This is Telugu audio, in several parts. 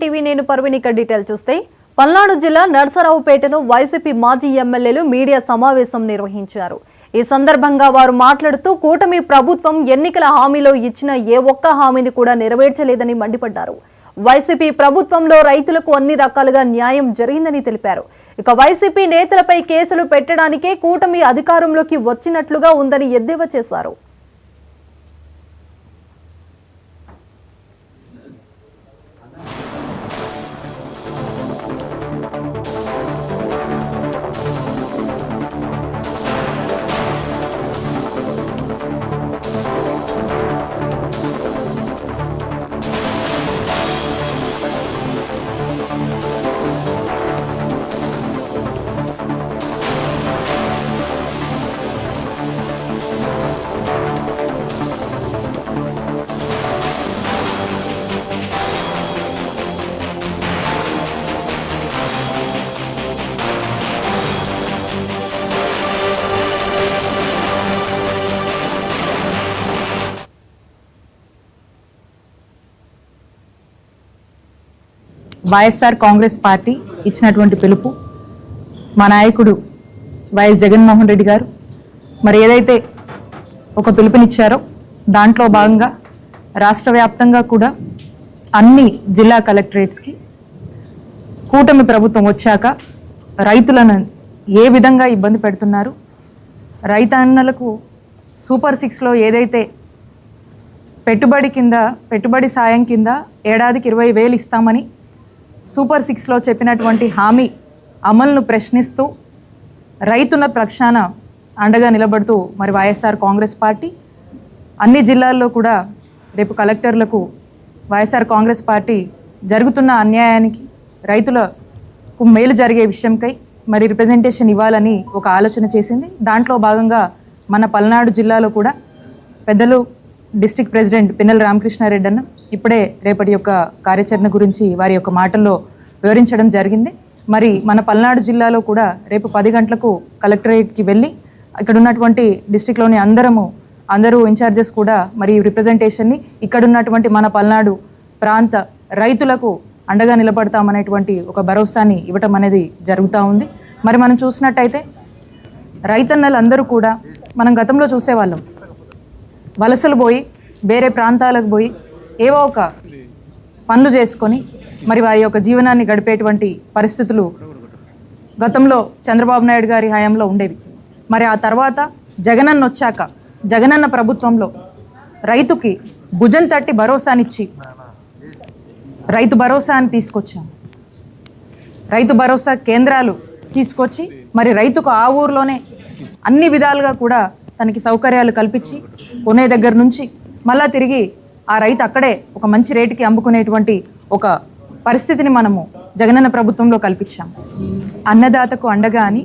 టీవీ నేను పర్వినిక డీటెయిల్ చూస్తే పల్నాడు జిల్లా నర్సరావుపేటలో వైసీపీ మాజీ ఎమ్మెల్యేలు మీడియా సమావేశం నిర్వహించారు. ఈ సందర్భంగా వారు మాట్లాడుతూ కూటమి ప్రభుత్వం ఎన్నికల హామీలో ఇచ్చిన ఏ ఒక్క హామీని కూడా నెరవేర్చలేదని మండిపడ్డారు. వైసీపీ ప్రభుత్వంలో రైతులకు అన్ని రకాలుగా న్యాయం జరిగిందని తెలిపారు. ఇక వైసీపీ నేతలపై కేసులు పెట్టడానికే కూటమి అధికారంలోకి వచ్చినట్లుగా ఉందని ఎద్దేవా చేశారు. వైఎస్ఆర్ కాంగ్రెస్ పార్టీ ఇచ్చినటువంటి పిలుపు మా నాయకుడు వైఎస్ జగన్మోహన్ రెడ్డి గారు మరి ఏదైతే ఒక పిలుపునిచ్చారో దాంట్లో భాగంగా రాష్ట్ర వ్యాప్తంగా కూడా అన్ని జిల్లా కలెక్టరేట్స్కి కూటమి ప్రభుత్వం వచ్చాక రైతులను ఏ విధంగా ఇబ్బంది పెడుతున్నారు, రైతన్నలకు సూపర్ 6లో ఏదైతే పెట్టుబడి సాయం కింద ఏడాదికి 20,000 ఇస్తామని సూపర్ 6లో చెప్పినటువంటి హామీ అమలును ప్రశ్నిస్తూ రైతుల పక్షాన అండగా నిలబడుతూ మరి వైఎస్ఆర్ కాంగ్రెస్ పార్టీ అన్ని జిల్లాల్లో కూడా రేపు కలెక్టర్లకు వైఎస్ఆర్ కాంగ్రెస్ పార్టీ జరుగుతున్న అన్యాయానికి రైతులకు మేలు జరిగే విషయంకై మరి రిప్రజెంటేషన్ ఇవ్వాలని ఒక ఆలోచన చేసింది. దాంట్లో భాగంగా మన పల్నాడు జిల్లాలో కూడా పెద్దలు డిస్ట్రిక్ట్ ప్రెసిడెంట్ పిన్నెల రామకృష్ణారెడ్డి అన్న ఇప్పుడే రేపటి యొక్క కార్యాచరణ గురించి వారి యొక్క మాటల్లో వివరించడం జరిగింది. మరి మన పల్నాడు జిల్లాలో కూడా రేపు 10 గంటలకు కలెక్టరేట్కి వెళ్ళి ఇక్కడ ఉన్నటువంటి డిస్ట్రిక్ట్లోని అందరూ ఇన్ఛార్జెస్ కూడా మరి రిప్రజెంటేషన్ని ఇక్కడ ఉన్నటువంటి మన పల్నాడు ప్రాంత రైతులకు అండగా నిలబడతామనేటువంటి ఒక భరోసాని ఇవ్వటం అనేది జరుగుతూ ఉంది. మరి మనం చూసినట్టయితే రైతన్నలందరూ కూడా మనం గతంలో చూసేవాళ్ళం, వలసలు పోయి వేరే ప్రాంతాలకు పోయి ఏవో ఒక పనులు చేసుకొని మరి వారి యొక్క జీవనాన్ని గడిపేటువంటి పరిస్థితులు గతంలో చంద్రబాబు నాయుడు గారి హయాంలో ఉండేవి. మరి ఆ తర్వాత జగనన్న వచ్చాక జగనన్న ప్రభుత్వంలో రైతుకి భుజం తట్టి భరోసానిచ్చి రైతు భరోసాని తీసుకొచ్చాం. రైతు భరోసా కేంద్రాలు తీసుకొచ్చి మరి రైతుకు ఆ ఊర్లోనే అన్ని విధాలుగా కూడా తనకి సౌకర్యాలు కల్పించి కొనే దగ్గర నుంచి మళ్ళా తిరిగి ఆ రైతు అక్కడే ఒక మంచి రేటుకి అమ్ముకునేటువంటి ఒక పరిస్థితిని మనము జగనన్న ప్రభుత్వంలో కల్పించాం. అన్నదాతకు అండగా అని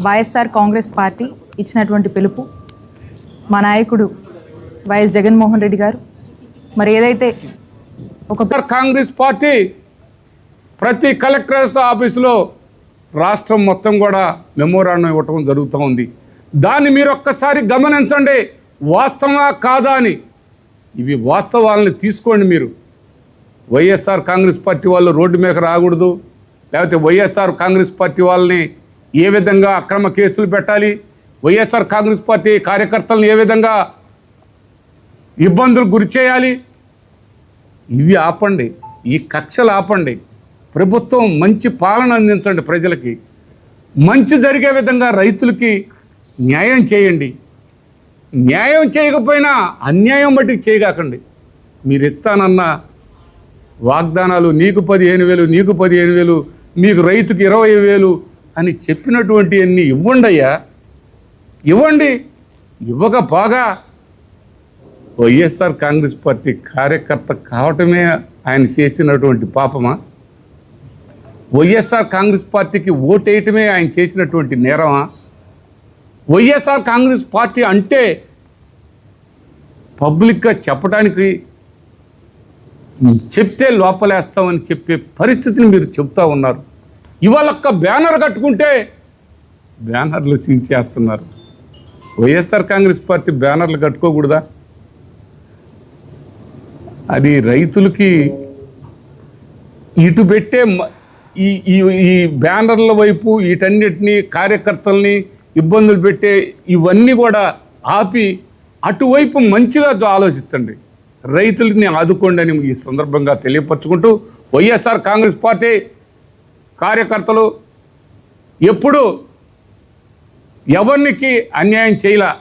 వైఎస్ఆర్ కాంగ్రెస్ పార్టీ ఇచ్చినటువంటి పిలుపు మా నాయకుడు వైఎస్ జగన్మోహన్ రెడ్డి గారు మరి ఏదైతే ఒక కాంగ్రెస్ పార్టీ ప్రతి కలెక్టరేట్ ఆఫీసులో రాష్ట్రం మొత్తం కూడా మెమోరాండం ఇవ్వటం జరుగుతూ ఉంది. దాన్ని మీరు ఒక్కసారి గమనించండి, వాస్తవా కాదా అని. ఇవి వాస్తవాలని తీసుకోండి. మీరు వైఎస్ఆర్ కాంగ్రెస్ పార్టీ వాళ్ళు రోడ్డు మీద రాకూడదు, లేకపోతే వైఎస్ఆర్ కాంగ్రెస్ పార్టీ వాళ్ళని ఏ విధంగా అక్రమ కేసులు పెట్టాలి, వైఎస్ఆర్ కాంగ్రెస్ పార్టీ కార్యకర్తలను ఏ విధంగా ఇబ్బందులు గురి చేయాలి, ఇవి ఆపండి. ఈ కక్షలు ఆపండి. ప్రభుత్వం మంచి పాలన అందించండి, ప్రజలకి మంచి జరిగే విధంగా రైతులకి న్యాయం చేయండి. న్యాయం చేయకపోయినా అన్యాయం బట్టి చేయగాకండి. మీరు ఇస్తానన్న వాగ్దానాలు నీకు 15,000 నీకు 15,000 మీకు రైతుకి 20,000 అని చెప్పినటువంటి అన్నీ ఇవ్వండి అయ్యా, ఇవ్వండి. ఇవ్వకపోగా వైఎస్ఆర్ కాంగ్రెస్ పార్టీ కార్యకర్త కావటమే ఆయన చేసినటువంటి పాపమా? వైఎస్ఆర్ కాంగ్రెస్ పార్టీకి ఓటేయటమే ఆయన చేసినటువంటి నేరమా? వైఎస్ఆర్ కాంగ్రెస్ పార్టీ అంటే పబ్లిక్గా చెప్పడానికి చెప్తే లోపలేస్తామని చెప్పే పరిస్థితిని మీరు చెప్తా ఉన్నారు. ఇవాళ ఒక్క బ్యానర్ కట్టుకుంటే బ్యానర్లు చించేస్తున్నారు. వైఎస్ఆర్ కాంగ్రెస్ పార్టీ బ్యానర్లు కట్టుకోకూడదా? అది రైతులకి ఇటు పెట్టే ఈ ఈ ఈ బ్యానర్ల వైపు వీటన్నిటినీ కార్యకర్తల్ని ఇబ్బందులు పెట్టే ఇవన్నీ కూడా ఆపి అటువైపు మంచిగా ఆలోచించండి, రైతులని ఆదుకోండి అని ఈ సందర్భంగా తెలియపరచుకుంటూ, వైఎస్ఆర్ కాంగ్రెస్ పార్టీ కార్యకర్తలు ఎప్పుడు ఎవరికి అన్యాయం చేయలే.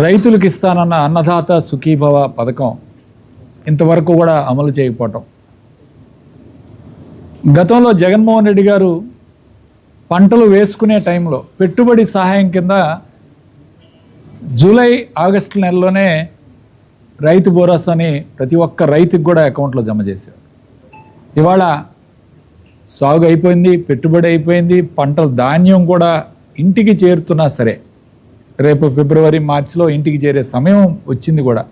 రైతులకు ఇస్తానన్న అన్నదాత సుఖీభవ పథకం ఇంతవరకు కూడా అమలు చేయకపోవటం, గతంలో జగన్మోహన్ రెడ్డి గారు పంటలు వేసుకునే టైంలో పెట్టుబడి సహాయం కింద జూలై ఆగస్టు నెలలోనే రైతు బోనస్ అని ప్రతి ఒక్క రైతుకి కూడా అకౌంట్లో జమ చేశారు. ఇవాళ సాగు అయిపోయింది, పెట్టుబడి అయిపోయింది, పంటల ధాన్యం కూడా ఇంటికి చేరుతున్నా సరే రేపు ఫిబ్రవరి మార్చిలో ఇంటికి చేరే సమయం వచ్చింది కూడా,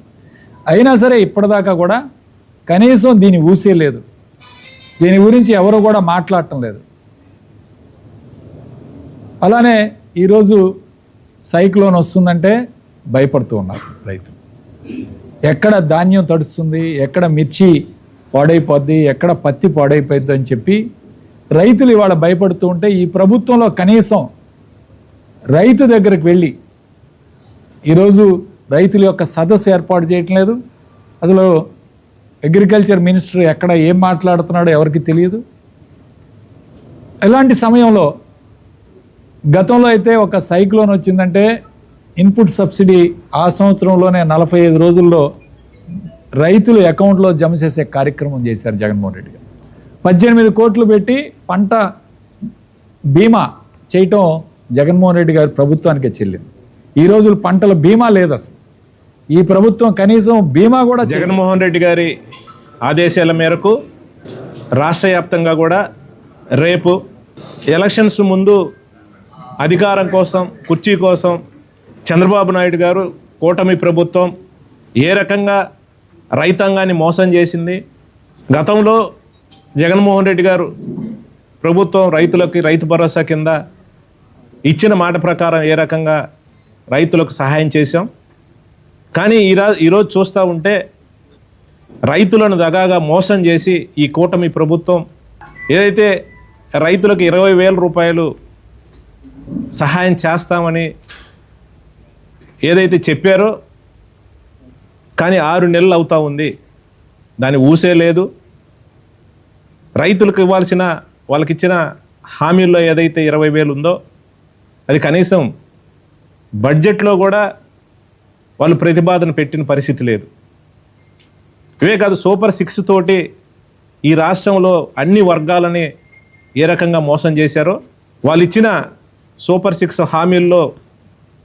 అయినా సరే ఇప్పటిదాకా కూడా కనీసం దీని ఊసే లేదు, దీని గురించి ఎవరు కూడా మాట్లాడటం లేదు. అలానే ఈరోజు సైక్లోన్ వస్తుందంటే భయపడుతూ ఉన్నారు రైతులు. ఎక్కడ ధాన్యం తడుస్తుంది, ఎక్కడ మిర్చి పాడైపోద్ది, ఎక్కడ పత్తి పాడైపోద్ది అని చెప్పి రైతులు ఇవాళ భయపడుతూ ఉంటే, ఈ ప్రభుత్వంలో కనీసం రైతు దగ్గరకు వెళ్ళి ఈరోజు రైతుల యొక్క సదస్సు ఏర్పాటు చేయటం లేదు. అసలు అగ్రికల్చర్ మినిస్టర్ ఎక్కడ ఏం మాట్లాడుతున్నాడో ఎవరికి తెలియదు. ఇలాంటి సమయంలో గతంలో అయితే ఒక సైక్లోన్ వచ్చిందంటే ఇన్పుట్ సబ్సిడీ ఆ సంవత్సరంలోనే 45 రోజుల్లో రైతుల అకౌంట్లో జమ చేసే కార్యక్రమం చేశారు జగన్మోహన్ రెడ్డి గారు. 18 కోట్లు పెట్టి పంట బీమా చేయటం జగన్మోహన్ రెడ్డి గారి ప్రభుత్వానికే చెల్లింది. ఈ రోజులు పంటల బీమా లేదు అసలు. ఈ ప్రభుత్వం కనీసం బీమా కూడా జగన్మోహన్ రెడ్డి గారి ఆదేశాల మేరకు రాష్ట్ర వ్యాప్తంగా కూడా రేపు ఎలక్షన్స్ ముందు అధికారం కోసం, కుర్చీ కోసం చంద్రబాబు నాయుడు గారు, కూటమి ప్రభుత్వం ఏ రకంగా రైతాంగాన్ని మోసం చేసింది, గతంలో జగన్మోహన్ రెడ్డి గారు ప్రభుత్వం రైతులకి రైతు భరోసా కింద ఇచ్చిన మాట ప్రకారం ఏ రకంగా రైతులకు సహాయం చేశాం, కానీ ఈరోజు చూస్తూ ఉంటే రైతులను దగాగా మోసం చేసి ఈ కూటమి ప్రభుత్వం ఏదైతే రైతులకు 20,000 రూపాయలు సహాయం చేస్తామని ఏదైతే చెప్పారో, కానీ 6 నెలలు అవుతా ఉంది, దాని ఊసే లేదు. రైతులకు ఇవ్వాల్సిన, వాళ్ళకి ఇచ్చిన హామీల్లో ఏదైతే 20,000 ఉందో అది కనీసం బడ్జెట్లో కూడా వాళ్ళు ప్రతిపాదన పెట్టిన పరిస్థితి లేదు. ఇవే కాదు, సూపర్ 6 తోటి ఈ రాష్ట్రంలో అన్ని వర్గాలని ఏ రకంగా మోసం చేశారో, వాళ్ళు ఇచ్చిన సూపర్ 6 హామీల్లో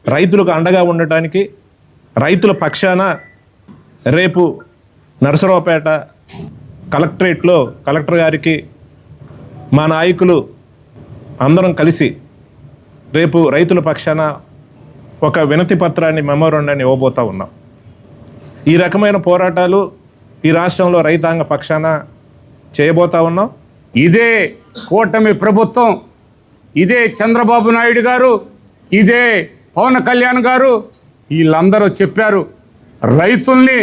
రైతులకు అండగా ఉండటానికి రైతుల పక్షాన రేపు నరసరావుపేట కలెక్టరేట్లో కలెక్టర్ గారికి మా నాయకులు అందరం కలిసి రేపు రైతుల పక్షాన ఒక వినతి పత్రాన్ని, మెమోరాండాన్ని ఇవ్వబోతా ఉన్నాం. ఈ రకమైన పోరాటాలు ఈ రాష్ట్రంలో రైతాంగ పక్షాన చేయబోతా ఉన్నాం. ఇదే కూటమి ప్రభుత్వం, ఇదే చంద్రబాబు నాయుడు గారు, ఇదే పవన్ కళ్యాణ్ గారు వీళ్ళందరూ చెప్పారు రైతుల్ని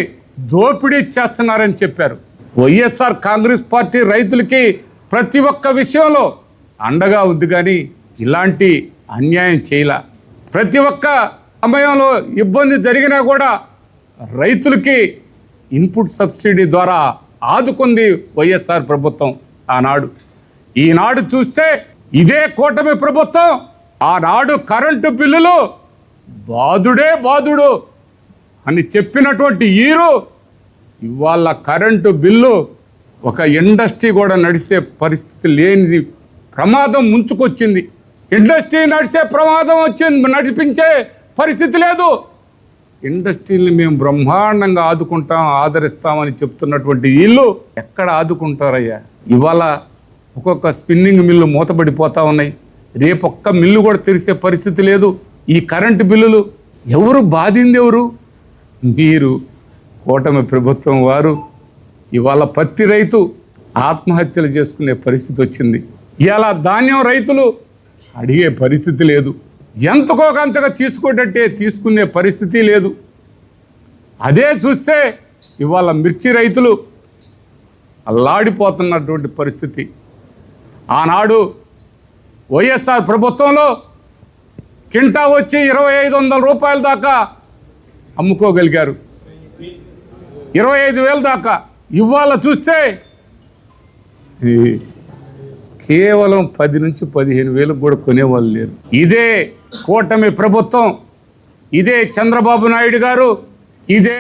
దోపిడీ చేస్తున్నారని చెప్పారు. వైఎస్ఆర్ కాంగ్రెస్ పార్టీ రైతులకి ప్రతి ఒక్క విషయంలో అండగా ఉంది, కానీ ఇలాంటి అన్యాయం చేయలే. ప్రతి ఒక్క సమయంలో ఇబ్బంది జరిగినా కూడా రైతులకి ఇన్పుట్ సబ్సిడీ ద్వారా ఆదుకుంది వైఎస్ఆర్ ప్రభుత్వం ఆనాడు. ఈనాడు చూస్తే ఇదే కూటమి ప్రభుత్వం ఆనాడు కరెంటు బిల్లులు బాదుడే బాదుడు అని చెప్పినటువంటి ఇవాళ కరెంటు బిల్లు ఒక ఇండస్ట్రీ కూడా నడిచే పరిస్థితి లేనిది ప్రమాదం ముంచుకొచ్చింది. ఇండస్ట్రీ నడిచే ప్రమాదం వచ్చింది, నడిపించే పరిస్థితి లేదు. ఇండస్ట్రీని మేము బ్రహ్మాండంగా ఆదుకుంటాం, ఆదరిస్తామని చెప్తున్నటువంటి వీళ్ళు ఎక్కడ ఆదుకుంటారయ్యా? ఇవాళ ఒక్కొక్క స్పిన్నింగ్ మిల్లు మూతపడిపోతూ ఉన్నాయి, రేపు ఒక్క మిల్లు కూడా తెరిసే పరిస్థితి లేదు. ఈ కరెంటు బిల్లులు ఎవరు బాధింది? ఎవరు? మీరు కూటమి ప్రభుత్వం వారు. ఇవాళ పత్తి రైతు ఆత్మహత్యలు చేసుకునే పరిస్థితి వచ్చింది. ఇలా ధాన్యం రైతులు అడిగే పరిస్థితి లేదు, ఎంతకోకంతగా తీసుకోటట్టే తీసుకునే పరిస్థితి లేదు. అదే చూస్తే ఇవాళ మిర్చి రైతులు అల్లాడిపోతున్నటువంటి పరిస్థితి. ఆనాడు వైఎస్ఆర్ ప్రభుత్వంలో కింటా వచ్చి 2,500 రూపాయల దాకా అమ్ముకోగలిగారు, 25,000 దాకా. ఇవాళ చూస్తే కేవలం 10 నుంచి 15,000 కూడా కొనేవాళ్ళు లేరు. ఇదే కూటమి ప్రభుత్వం, ఇదే చంద్రబాబు నాయుడు గారు, ఇదే